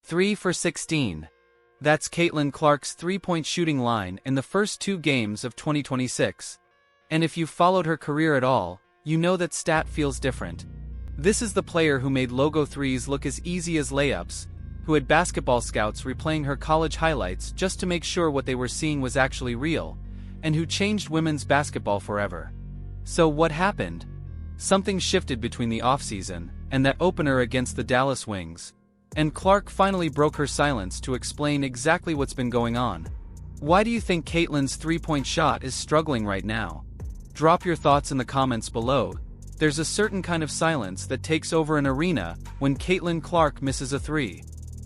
3 for 16. That's Caitlin Clark's three-point shooting line in the first 2 games of 2026. And if you've followed her career at all, you know that stat feels different. This is the player who made logo threes look as easy as layups, who had basketball scouts replaying her college highlights just to make sure what they were seeing was actually real, and who changed women's basketball forever. So what happened? Something shifted between the offseason and that opener against the Dallas Wings, and Clark finally broke her silence to explain exactly what's been going on. Why do you think Caitlin's three-point shot is struggling right now? Drop your thoughts in the comments below. There's a certain kind of silence that takes over an arena when Caitlin Clark misses a three.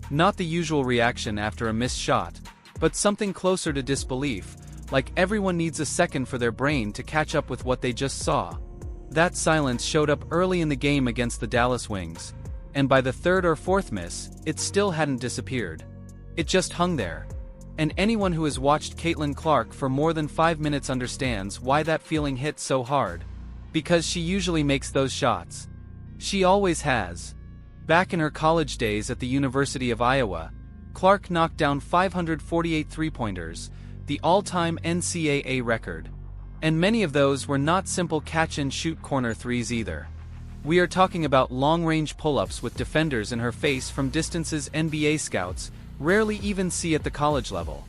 Not the usual reaction after a missed shot, but something closer to disbelief, like everyone needs a second for their brain to catch up with what they just saw. That silence showed up early in the game against the Dallas Wings, and by the third or fourth miss, it still hadn't disappeared. It just hung there. And anyone who has watched Caitlin Clark for more than 5 minutes understands why that feeling hit so hard. Because she usually makes those shots. She always has. Back in her college days at the University of Iowa, Clark knocked down 548 three-pointers, the all-time NCAA record. And many of those were not simple catch-and-shoot corner threes either. We are talking about long-range pull-ups with defenders in her face from distances NBA scouts rarely even see at the college level.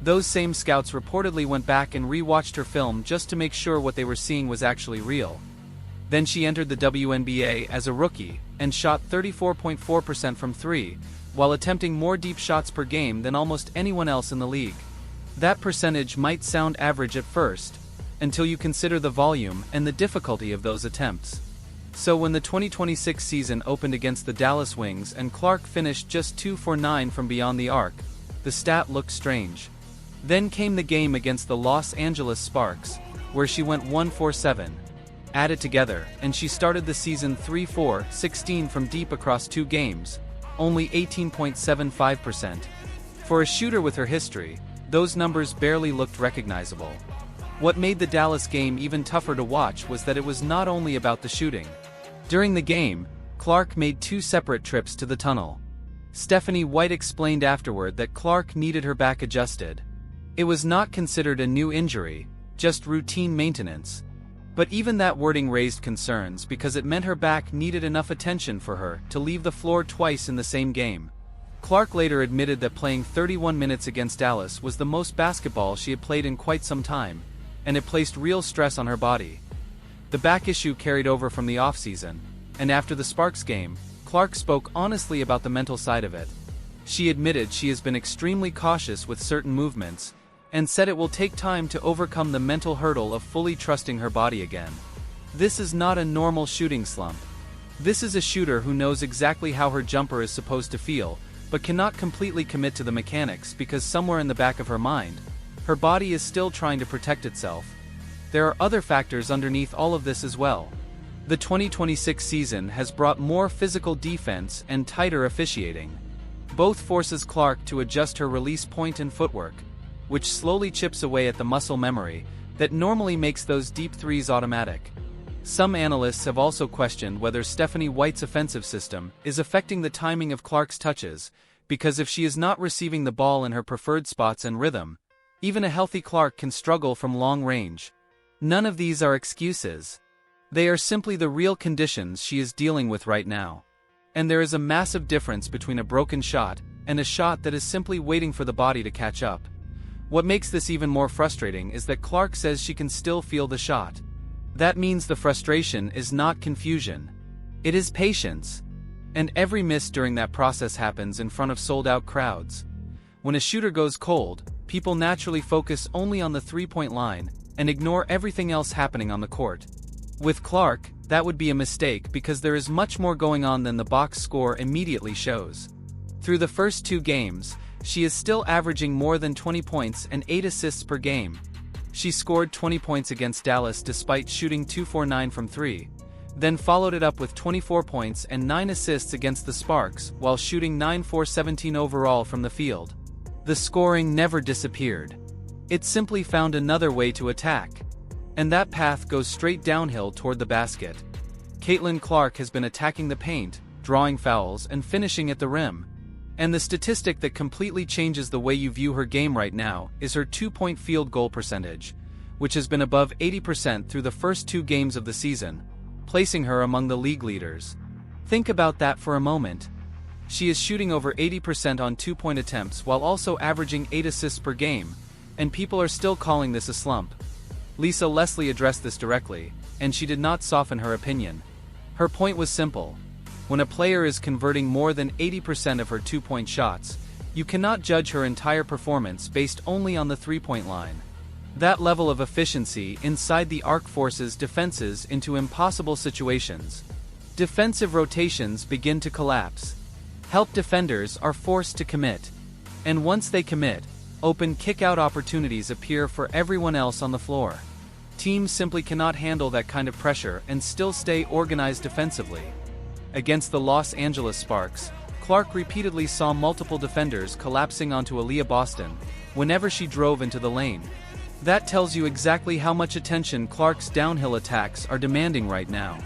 Those same scouts reportedly went back and re-watched her film just to make sure what they were seeing was actually real. Then she entered the WNBA as a rookie and shot 34.4% from three, while attempting more deep shots per game than almost anyone else in the league. That percentage might sound average at first, until you consider the volume and the difficulty of those attempts. So when the 2026 season opened against the Dallas Wings and Clark finished just 2 for 9 from beyond the arc, the stat looked strange. Then came the game against the Los Angeles Sparks, where she went 1 for 7. Add it together, and she started the season 3 for 16 from deep across 2 games, only 18.75%. For a shooter with her history, those numbers barely looked recognizable. What made the Dallas game even tougher to watch was that it was not only about the shooting. During the game, Clark made 2 separate trips to the tunnel. Stephanie White explained afterward that Clark needed her back adjusted. It was not considered a new injury, just routine maintenance. But even that wording raised concerns because it meant her back needed enough attention for her to leave the floor twice in the same game. Clark later admitted that playing 31 minutes against Dallas was the most basketball she had played in quite some time, and it placed real stress on her body. The back issue carried over from the offseason, and after the Sparks game, Clark spoke honestly about the mental side of it. She admitted she has been extremely cautious with certain movements, and said it will take time to overcome the mental hurdle of fully trusting her body again. This is not a normal shooting slump. This is a shooter who knows exactly how her jumper is supposed to feel, but cannot completely commit to the mechanics because somewhere in the back of her mind, her body is still trying to protect itself. There are other factors underneath all of this as well. The 2026 season has brought more physical defense and tighter officiating. Both forces Clark to adjust her release point and footwork, which slowly chips away at the muscle memory that normally makes those deep threes automatic. Some analysts have also questioned whether Stephanie White's offensive system is affecting the timing of Clark's touches, because if she is not receiving the ball in her preferred spots and rhythm, even a healthy Clark can struggle from long range. None of these are excuses. They are simply the real conditions she is dealing with right now. And there is a massive difference between a broken shot and a shot that is simply waiting for the body to catch up. What makes this even more frustrating is that Clark says she can still feel the shot. That means the frustration is not confusion. It is patience. And every miss during that process happens in front of sold-out crowds. When a shooter goes cold, people naturally focus only on the three-point line and ignore everything else happening on the court. With Clark, that would be a mistake because there is much more going on than the box score immediately shows. Through the first 2 games, she is still averaging more than 20 points and 8 assists per game. She scored 20 points against Dallas despite shooting 2 for 9 from 3, then followed it up with 24 points and 9 assists against the Sparks while shooting 9 for 17 overall from the field. The scoring never disappeared. It simply found another way to attack. And that path goes straight downhill toward the basket. Caitlin Clark has been attacking the paint, drawing fouls and finishing at the rim. And the statistic that completely changes the way you view her game right now is her 2-point field goal percentage, which has been above 80% through the first 2 games of the season, placing her among the league leaders. Think about that for a moment. She is shooting over 80% on 2-point attempts while also averaging 8 assists per game, and people are still calling this a slump. Lisa Leslie addressed this directly, and she did not soften her opinion. Her point was simple. When a player is converting more than 80% of her 2-point shots, you cannot judge her entire performance based only on the 3-point line. That level of efficiency inside the arc forces defenses into impossible situations. Defensive rotations begin to collapse. Help defenders are forced to commit. And once they commit, open kick-out opportunities appear for everyone else on the floor. Teams simply cannot handle that kind of pressure and still stay organized defensively. Against the Los Angeles Sparks, Clark repeatedly saw multiple defenders collapsing onto Aaliyah Boston whenever she drove into the lane. That tells you exactly how much attention Clark's downhill attacks are demanding right now.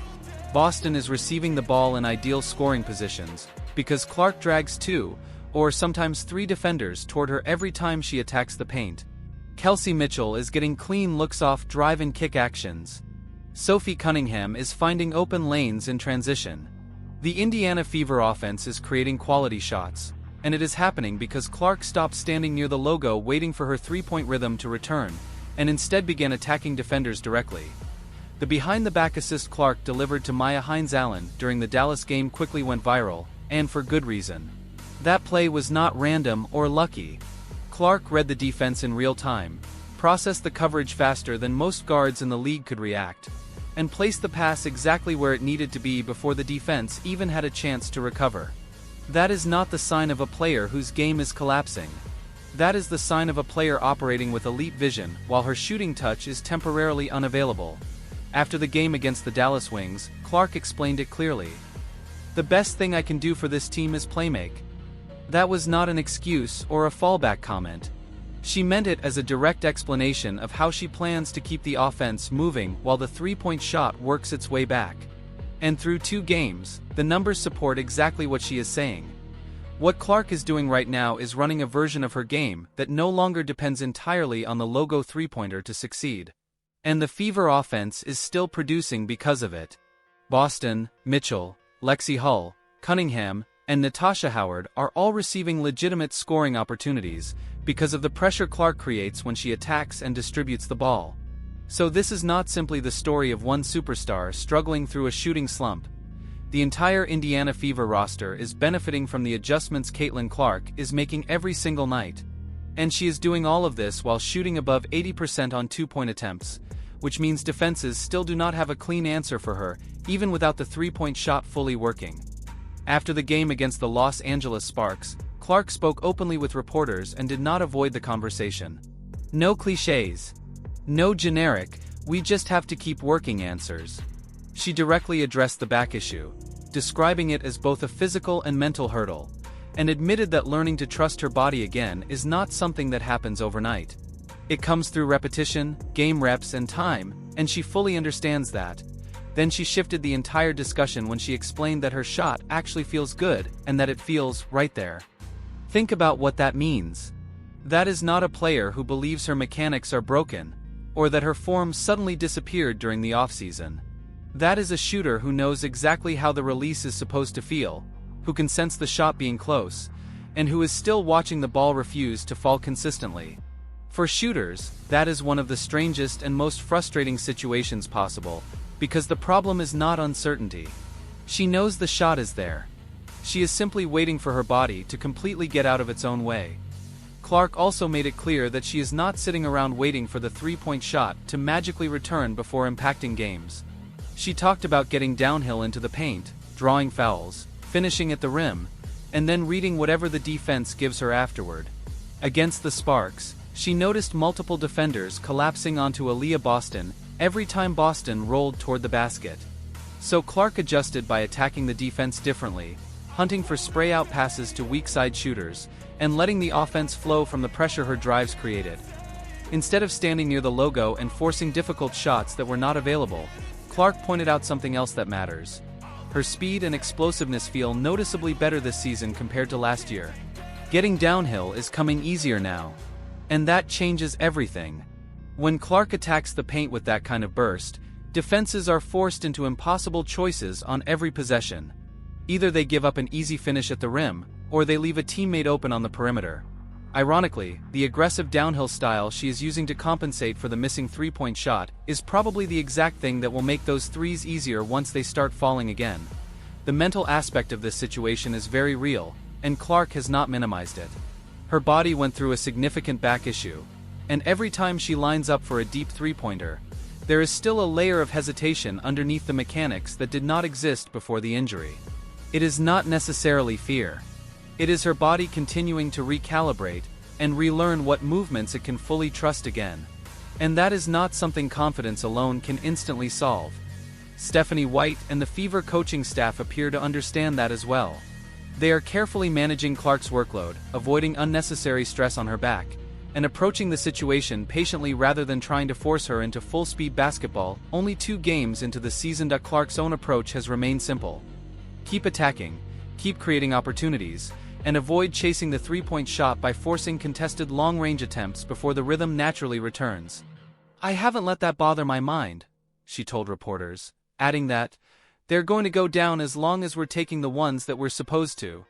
Boston is receiving the ball in ideal scoring positions because Clark drags 2, or sometimes 3 defenders toward her every time she attacks the paint. Kelsey Mitchell is getting clean looks off drive and kick actions. Sophie Cunningham is finding open lanes in transition. The Indiana Fever offense is creating quality shots, and it is happening because Clark stopped standing near the logo waiting for her 3-point rhythm to return, and instead began attacking defenders directly. The behind-the-back assist Clark delivered to Maya Hines-Allen during the Dallas game quickly went viral, and for good reason. That play was not random or lucky. Clark read the defense in real time, processed the coverage faster than most guards in the league could react, and placed the pass exactly where it needed to be before the defense even had a chance to recover. That is not the sign of a player whose game is collapsing. That is the sign of a player operating with elite vision while her shooting touch is temporarily unavailable. After the game against the Dallas Wings, Clark explained it clearly. "The best thing I can do for this team is playmake." That was not an excuse or a fallback comment. She meant it as a direct explanation of how she plans to keep the offense moving while the 3-point shot works its way back. And through 2 games, the numbers support exactly what she is saying. What Clark is doing right now is running a version of her game that no longer depends entirely on the logo 3-pointer to succeed. And the Fever offense is still producing because of it. Boston, Mitchell, Lexi Hull, Cunningham, and Natasha Howard are all receiving legitimate scoring opportunities because of the pressure Clark creates when she attacks and distributes the ball. So this is not simply the story of one superstar struggling through a shooting slump. The entire Indiana Fever roster is benefiting from the adjustments Caitlin Clark is making every single night. And she is doing all of this while shooting above 80% on 2-point attempts, which means defenses still do not have a clean answer for her, even without the 3-point shot fully working. After the game against the Los Angeles Sparks, Clark spoke openly with reporters and did not avoid the conversation. No cliches. No generic, "we just have to keep working" answers. She directly addressed the back issue, describing it as both a physical and mental hurdle, and admitted that learning to trust her body again is not something that happens overnight. It comes through repetition, game reps, and time, and she fully understands that. Then she shifted the entire discussion when she explained that her shot actually feels good and that it feels right there. Think about what that means. That is not a player who believes her mechanics are broken, or that her form suddenly disappeared during the offseason. That is a shooter who knows exactly how the release is supposed to feel, who can sense the shot being close, and who is still watching the ball refuse to fall consistently. For shooters, that is one of the strangest and most frustrating situations possible, because the problem is not uncertainty. She knows the shot is there. She is simply waiting for her body to completely get out of its own way. Clark also made it clear that she is not sitting around waiting for the 3-point shot to magically return before impacting games. She talked about getting downhill into the paint, drawing fouls, finishing at the rim, and then reading whatever the defense gives her afterward. Against the Sparks, she noticed multiple defenders collapsing onto Aaliyah Boston every time Boston rolled toward the basket. So Clark adjusted by attacking the defense differently, hunting for spray-out passes to weak-side shooters, and letting the offense flow from the pressure her drives created. Instead of standing near the logo and forcing difficult shots that were not available, Clark pointed out something else that matters. her speed and explosiveness feel noticeably better this season compared to last year. Getting downhill is coming easier now. And that changes everything. When Clark attacks the paint with that kind of burst, defenses are forced into impossible choices on every possession. Either they give up an easy finish at the rim, or they leave a teammate open on the perimeter. Ironically, the aggressive downhill style she is using to compensate for the missing three-point shot is probably the exact thing that will make those threes easier once they start falling again. The mental aspect of this situation is very real, and Clark has not minimized it. Her body went through a significant back issue, and every time she lines up for a deep three-pointer, there is still a layer of hesitation underneath the mechanics that did not exist before the injury. It is not necessarily fear. It is her body continuing to recalibrate and relearn what movements it can fully trust again. And that is not something confidence alone can instantly solve. Stephanie White and the Fever coaching staff appear to understand that as well. They are carefully managing Clark's workload, avoiding unnecessary stress on her back, and approaching the situation patiently rather than trying to force her into full-speed basketball. Only 2 games into the season, Clark's own approach has remained simple. Keep attacking, keep creating opportunities, and avoid chasing the three-point shot by forcing contested long-range attempts before the rhythm naturally returns. "I haven't let that bother my mind," she told reporters, adding that, "they're going to go down as long as we're taking the ones that we're supposed to."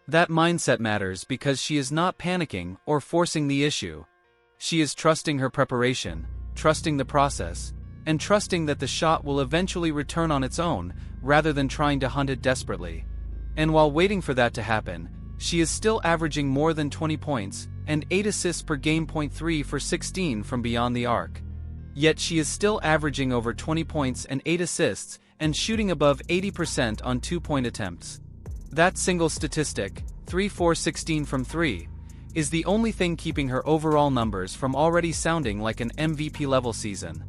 That mindset matters because she is not panicking or forcing the issue. She is trusting her preparation, trusting the process, and trusting that the shot will eventually return on its own, rather than trying to hunt it desperately. And while waiting for that to happen, she is still averaging more than 20 points and 8 assists per game. 3 for 16 from beyond the arc. Yet she is still averaging over 20 points and 8 assists and shooting above 80% on 2-point attempts. That single statistic, 3-4-16 from 3, is the only thing keeping her overall numbers from already sounding like an MVP-level season.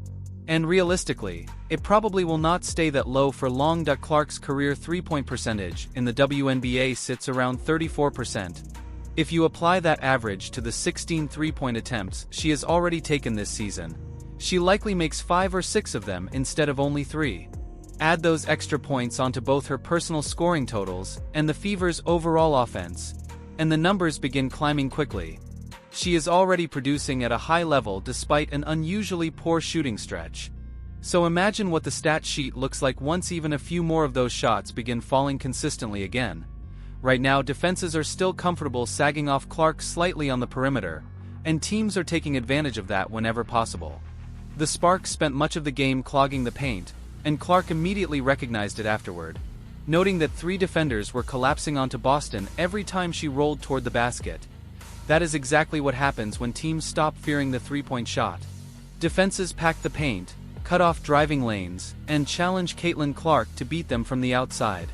And realistically, it probably will not stay that low for long. Clark's career three-point percentage in the WNBA sits around 34%. If you apply that average to the 16 three-point attempts she has already taken this season, she likely makes 5 or 6 of them instead of only 3. Add those extra points onto both her personal scoring totals and the Fever's overall offense, and the numbers begin climbing quickly. She is already producing at a high level despite an unusually poor shooting stretch. So imagine what the stat sheet looks like once even a few more of those shots begin falling consistently again. Right now, defenses are still comfortable sagging off Clark slightly on the perimeter, and teams are taking advantage of that whenever possible. The Sparks spent much of the game clogging the paint, and Clark immediately recognized it afterward, noting that 3 defenders were collapsing onto Boston every time she rolled toward the basket. That is exactly what happens when teams stop fearing the three-point shot. Defenses pack the paint, cut off driving lanes, and challenge Caitlin Clark to beat them from the outside.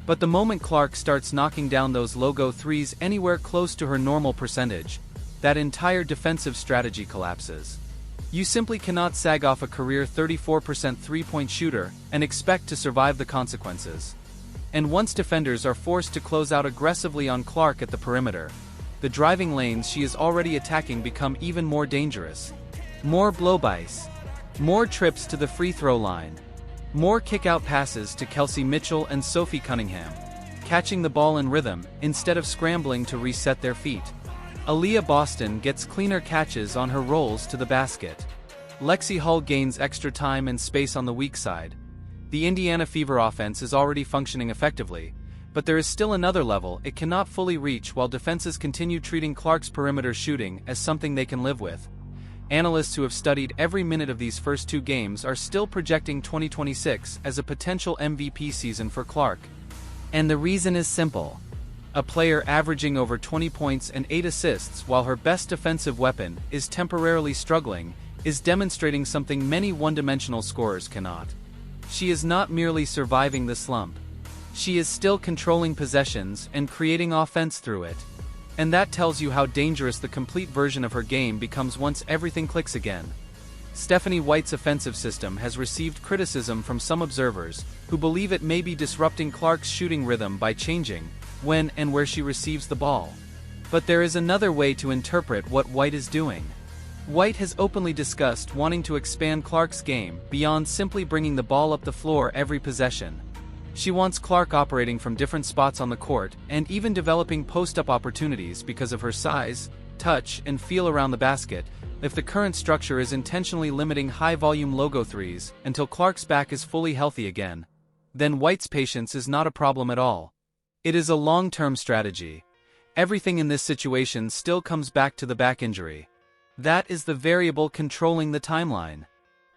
But the moment Clark starts knocking down those logo threes anywhere close to her normal percentage, that entire defensive strategy collapses. You simply cannot sag off a career 34% three-point shooter and expect to survive the consequences. And once defenders are forced to close out aggressively on Clark at the perimeter, the driving lanes she is already attacking become even more dangerous. More blow-bys. More trips to the free throw line. More kick-out passes to Kelsey Mitchell and Sophie Cunningham, catching the ball in rhythm instead of scrambling to reset their feet. Aaliyah Boston gets cleaner catches on her rolls to the basket. Lexi Hull gains extra time and space on the weak side. The Indiana Fever offense is already functioning effectively, but there is still another level it cannot fully reach while defenses continue treating Clark's perimeter shooting as something they can live with. Analysts who have studied every minute of these first 2 games are still projecting 2026 as a potential MVP season for Clark. And the reason is simple. A player averaging over 20 points and 8 assists while her best defensive weapon is temporarily struggling is demonstrating something many one-dimensional scorers cannot. She is not merely surviving the slump. She is still controlling possessions and creating offense through it. And that tells you how dangerous the complete version of her game becomes once everything clicks again. Stephanie White's offensive system has received criticism from some observers, who believe it may be disrupting Clark's shooting rhythm by changing when and where she receives the ball. But there is another way to interpret what White is doing. White has openly discussed wanting to expand Clark's game beyond simply bringing the ball up the floor every possession. She wants Clark operating from different spots on the court and even developing post-up opportunities because of her size, touch, and feel around the basket, if the current structure is intentionally limiting high-volume logo threes until Clark's back is fully healthy again. Then White's patience is not a problem at all. It is a long-term strategy. Everything in this situation still comes back to the back injury. That is the variable controlling the timeline.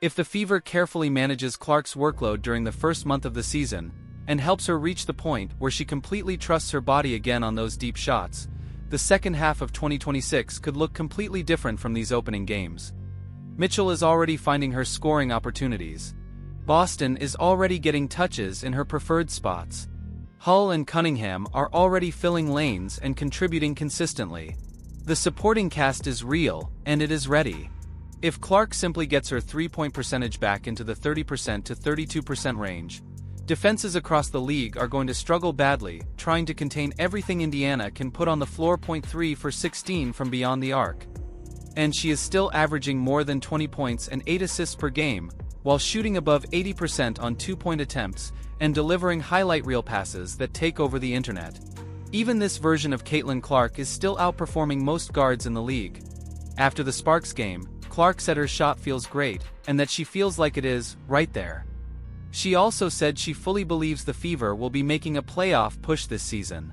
If the Fever carefully manages Clark's workload during the first month of the season, and helps her reach the point where she completely trusts her body again on those deep shots, the second half of 2026 could look completely different from these opening games. Mitchell is already finding her scoring opportunities. Boston is already getting touches in her preferred spots. Hull and Cunningham are already filling lanes and contributing consistently. The supporting cast is real, and it is ready. If Clark simply gets her three-point percentage back into the 30% to 32% range, defenses across the league are going to struggle badly, trying to contain everything Indiana can put on the floor. 3 for 16 from beyond the arc. And she is still averaging more than 20 points and 8 assists per game, while shooting above 80% on two-point attempts and delivering highlight reel passes that take over the internet. Even this version of Caitlin Clark is still outperforming most guards in the league. After the Sparks game, Clark said her shot feels great, and that she feels like it is right there. She also said she fully believes the Fever will be making a playoff push this season.